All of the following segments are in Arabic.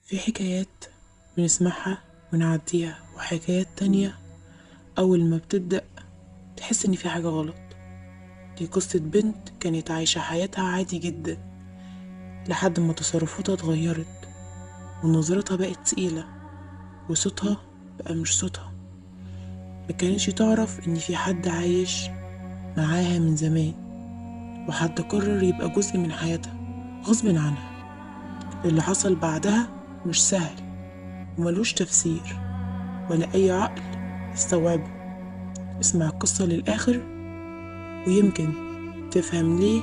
في حكايات بنسمعها ونعديها، وحكايات تانية أول ما بتبدأ تحس إن في حاجة غلط. دي قصة بنت كانت عايشة حياتها عادي جدا لحد ما تصرفاتها اتغيرت ونظرتها بقت تقيلة وصوتها بقى مش صوتها. مكانتش تعرف إن في حد عايش معاها من زمان، وحد قرر يبقى جزء من حياتها غصب عنها. اللي حصل بعدها مش سهل وملوش تفسير ولا أي عقل يستوعبه. اسمع القصة للآخر ويمكن تفهم ليه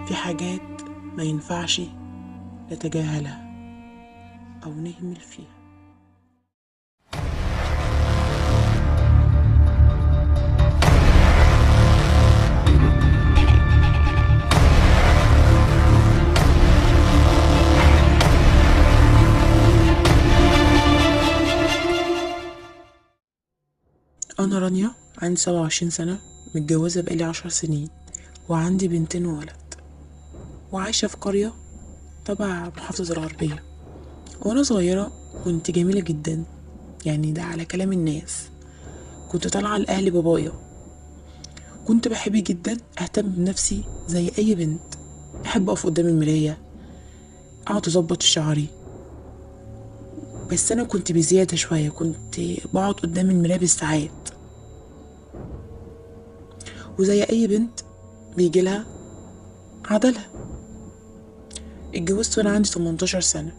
في حاجات ما ينفعش نتجاهلها أو نهمل فيها. أنا رانيا، عندي 27 سنة، متجوزة بقالي 10 سنين، وعندي بنتين وولد، وعايشة في قرية تبع محافظة الغربية. وأنا صغيرة كنت جميلة جدا، يعني ده على كلام الناس. كنت طالعة لأهل بابايا. كنت بحب جدا أهتم بنفسي زي أي بنت. بحب أقف قدام المراية، أقعد أظبط شعري. بس أنا كنت بزيادة شوية، كنت بقعد قدام المراية بالساعات. وزي أي بنت بيجيلها عضلها. اتجوزت وأنا عندي 18 سنة.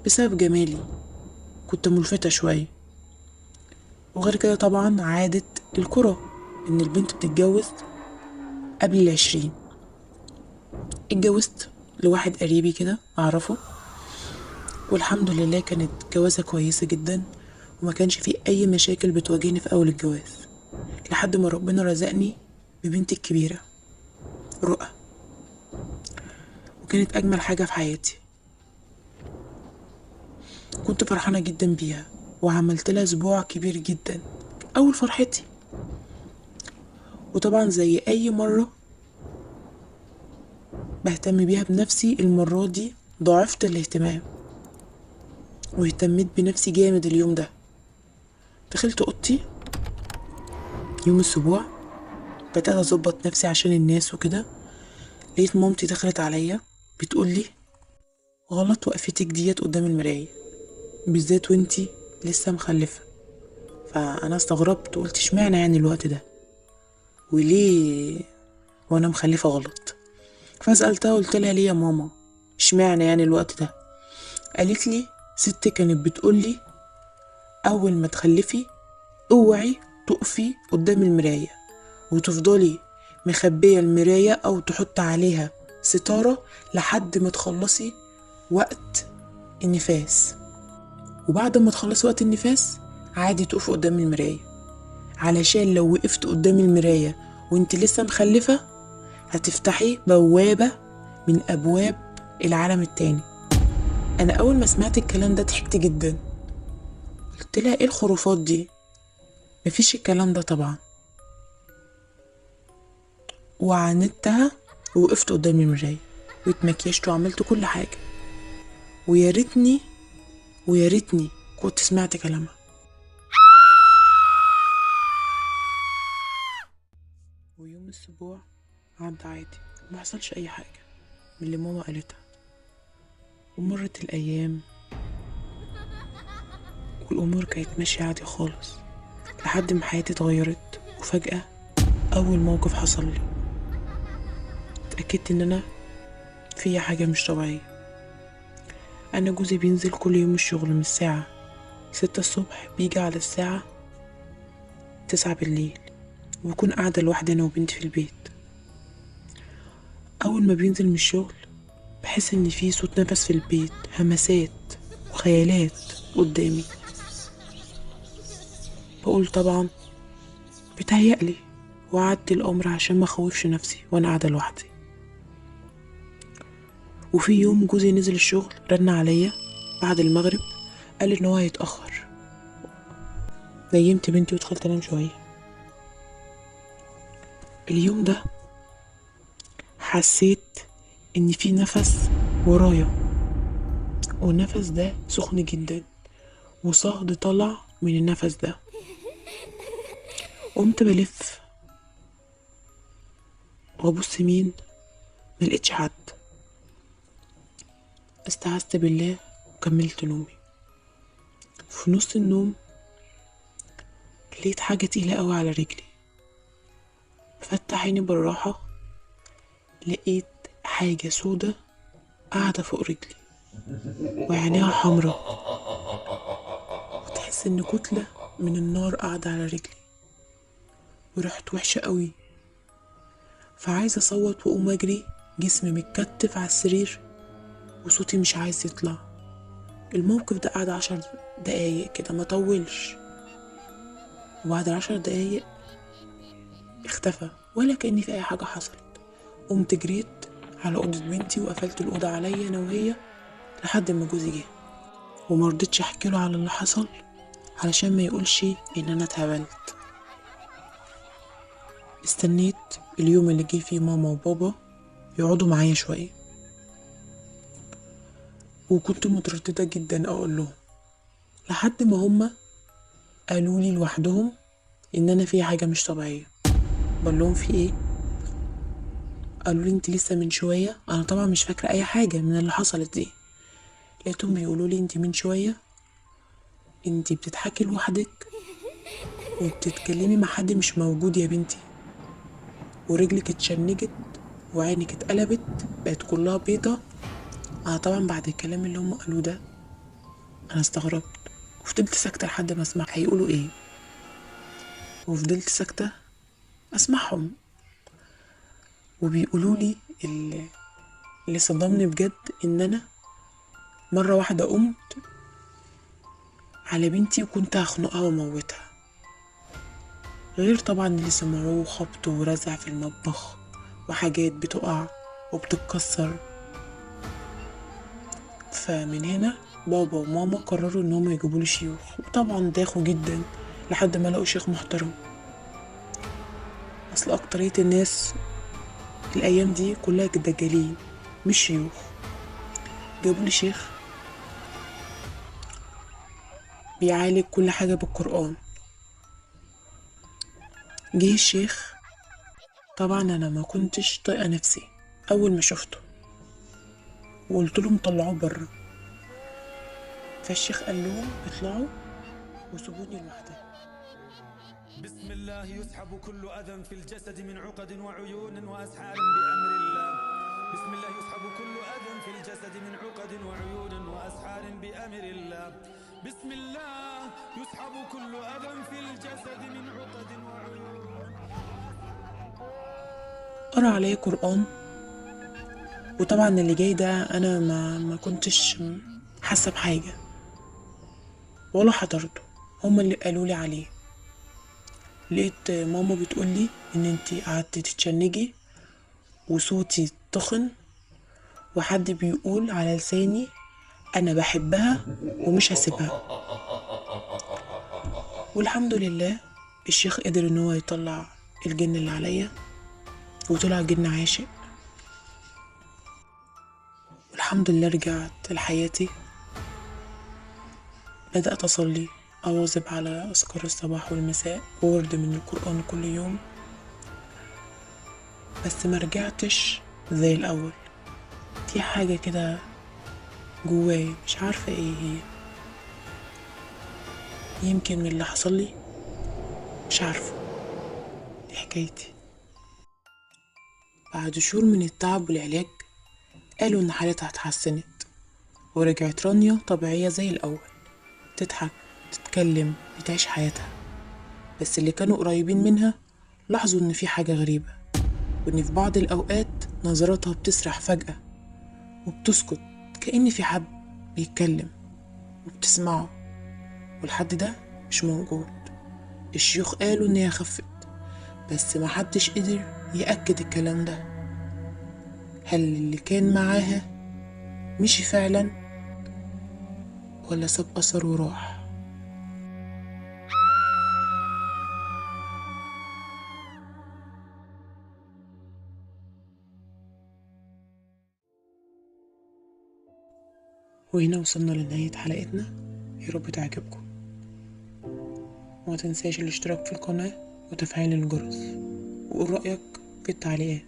بسبب جمالي كنت ملفتة شوية، وغير كده طبعا عادة الكرة إن البنت بتتجوز قبل 20. اتجوزت لواحد قريبي كده أعرفه، والحمد لله كانت جوازة كويسة جدا، وما كانش فيه أي مشاكل بتواجهني في أول الجواز، لحد ما ربنا رزقني ببنتي الكبيرة رؤى. وكانت أجمل حاجة في حياتي. كنت فرحانة جدا بيها، وعملت لها أسبوع كبير جدا، أول فرحتي. وطبعا زي أي مرة بهتم بيها بنفسي، المرة دي ضاعفت الاهتمام واهتميت بنفسي جامد. اليوم ده دخلت أوضتي يوم الأسبوع، بدأت أظبط نفسي عشان الناس وكده. لقيت مامتي دخلت عليا بتقولي: غلط وقفتك ديت قدام المراية، بالذات وانتي لسه مخلفة. فأنا استغربت وقلت اشمعنى يعني الوقت ده، وليه وانا مخلفة غلط؟ فسألتها قلت لها: ليه يا ماما اشمعنى يعني الوقت ده؟ قالت لي: ستي كانت بتقولي اول ما تخلفي اوعي تقفي قدام المراية وتفضلي مخبية المراية او تحط عليها ستارة لحد ما تخلصي وقت النفاس، وبعد ما تخلصي وقت النفاس عادي تقفي قدام المراية، علشان لو وقفت قدام المراية وانت لسه مخلفة هتفتحي بوابة من ابواب العالم التاني. انا اول ما سمعت الكلام ده ضحكت جدا، قلت لها: ايه الخرافات دي؟ مفيش الكلام ده طبعا. وعاندتها ووقفت قدام المراية واتمكيشت وعملت كل حاجة، ويا ريتني ويا ريتني كنت سمعت كلامها. ويوم الاسبوع عدى عادي، ما حصلش اي حاجة من اللي ماما قالتها. ومرت الايام والامور كانت ماشية عادي خالص، لحد ما حياتي اتغيرت. وفجأة اول موقف حصل لي اتأكدت ان انا فيا حاجة مش طبيعية. انا جوزي بينزل كل يوم الشغل من الساعة 6 الصبح، بيجي على الساعة 9 بالليل، وبكون قاعدة لوحدي انا وبنتي في البيت. اول ما بينزل من الشغل بحس ان في صوت نفس في البيت، همسات وخيالات قدامي. بقول طبعا بتهيألي، وعدت الامر عشان ما اخوفش نفسي وانا قاعدة لوحدي. وفي يوم جوزي نزل الشغل، رن عليا بعد المغرب، قال ان هو هيتأخر. نيمت بنتي ودخلت انام شوية. اليوم ده حسيت ان في نفس ورايا، والنفس ده سخن جدا وصهد طلع من النفس ده. قمت بلف وابص مين، ملقتش حد. استعذت بالله وكملت نومي. في نص النوم لقيت حاجة تقيلة قوي على رجلي. فتح عيني بالراحة، لقيت حاجة سودة قاعدة فوق رجلي وعينيها حمرا، وتحس ان كتلة من النار قاعدة على رجلي، وريحت وحشة قوي. فعايزة اصوت واقوم اجري، جسمي متكتف على السرير وصوتي مش عايز يطلع. الموقف ده قعد 10 دقايق كده، ما طولش. وبعد 10 دقايق اختفى ولا كأني في اي حاجة حصلت. قمت جريت على أوضة بنتي وقفلت الأوضة عليا أنا وهي لحد ما جوزي جه، ومرضتش أحكي له على اللي حصل علشان ما يقولش إن أنا اتهبلت. استنيت اليوم اللي جه فيه ماما وبابا يقعدوا معايا شوية، وكنت مترددة جدا أقول لهم، لحد ما هما قالوا لي لوحدهم إن أنا في حاجة مش طبيعية. بقول لهم في إيه؟ قالوا لي انت لسه من شوية، أنا طبعا مش فاكرة أي حاجة من اللي حصلت دي، لقيتهم بيقولوا لي انت من شوية انت بتضحكي لوحدك وبتتكلمي مع حد مش موجود يا بنتي، ورجلك اتشنجت وعينك اتقلبت بقت كلها بيضة. انا طبعا بعد الكلام اللي هم قالوه ده انا استغربت وفضلت ساكتة لحد ما اسمع هيقولوا ايه، وفضلت ساكتة اسمعهم. وبيقولوا لي اللي صدمني بجد ان انا مرة واحدة قمت على بنتي وكنت هخنقها وموتها، غير طبعا اللي سمعوه خبط ورزع في المطبخ وحاجات بتقع وبتتكسر. فمن هنا بابا وماما قرروا ان هم يجيبوا لي شيوخ، وطبعا داخوا جدا لحد ما لقوا شيخ محترم. اصل اكترية الناس الايام دي كلها دجالين مش شيوخ. جابوا لي شيخ بيعالج كل حاجة بالقرآن. جه الشيخ، طبعا انا ما كنتش طايقة نفسي اول ما شفته، وقلت لهم طلعوه بره. فالشيخ قال لهم اطلعوا وسيبوني لوحدي. بسم الله يسحب كل أذى في الجسد من عقد وعيون وأسحار بأمر الله. بسم الله يسحب كل أذى في الجسد من عقد وعيون وأسحار بأمر الله. بسم الله يسحب كل أذى في الجسد من عقد وعيون. قرأ عليه قرآن، وطبعا اللي جاي ده انا ما كنتش حاسة بحاجة ولا حضرته، هما اللي قالوا لي عليه. لقيت ماما بتقولي ان انتي قعدتي تتشنجي وصوتي تخن، وحد بيقول على لساني انا بحبها ومش هسيبها. والحمد لله الشيخ قدر ان هو يطلع الجن اللي عليا، وطلع جن عاشق. والحمد لله رجعت لحياتي، بدأت أصلي، أواظب على أذكار الصباح والمساء وورد من القرآن كل يوم. بس ما رجعتش زي الأول، في حاجة كده جواي مش عارفة ايه هي، يمكن من اللي حصل لي، مش عارفة. دي حكايتي. بعد شهور من التعب والعلاج قالوا إن حالتها اتحسنت ورجعت رانيا طبيعية زي الأول، تضحك، تتكلم، بتعيش حياتها. بس اللي كانوا قريبين منها لاحظوا إن في حاجة غريبة، وإن في بعض الأوقات نظراتها بتسرح فجأة وبتسكت كأن في حد بيتكلم وبتسمعه، والحد ده مش موجود. الشيوخ قالوا إن هي خفت، بس محدش قدر يأكد الكلام ده. هل اللي كان معاها مشي فعلا ولا ساب أثر وراح؟ وهنا وصلنا لنهاية حلقتنا، يا رب تعجبكم، وما تنساش الاشتراك في القناة وتفعيل الجرس، وقول رأيك في التعليقات.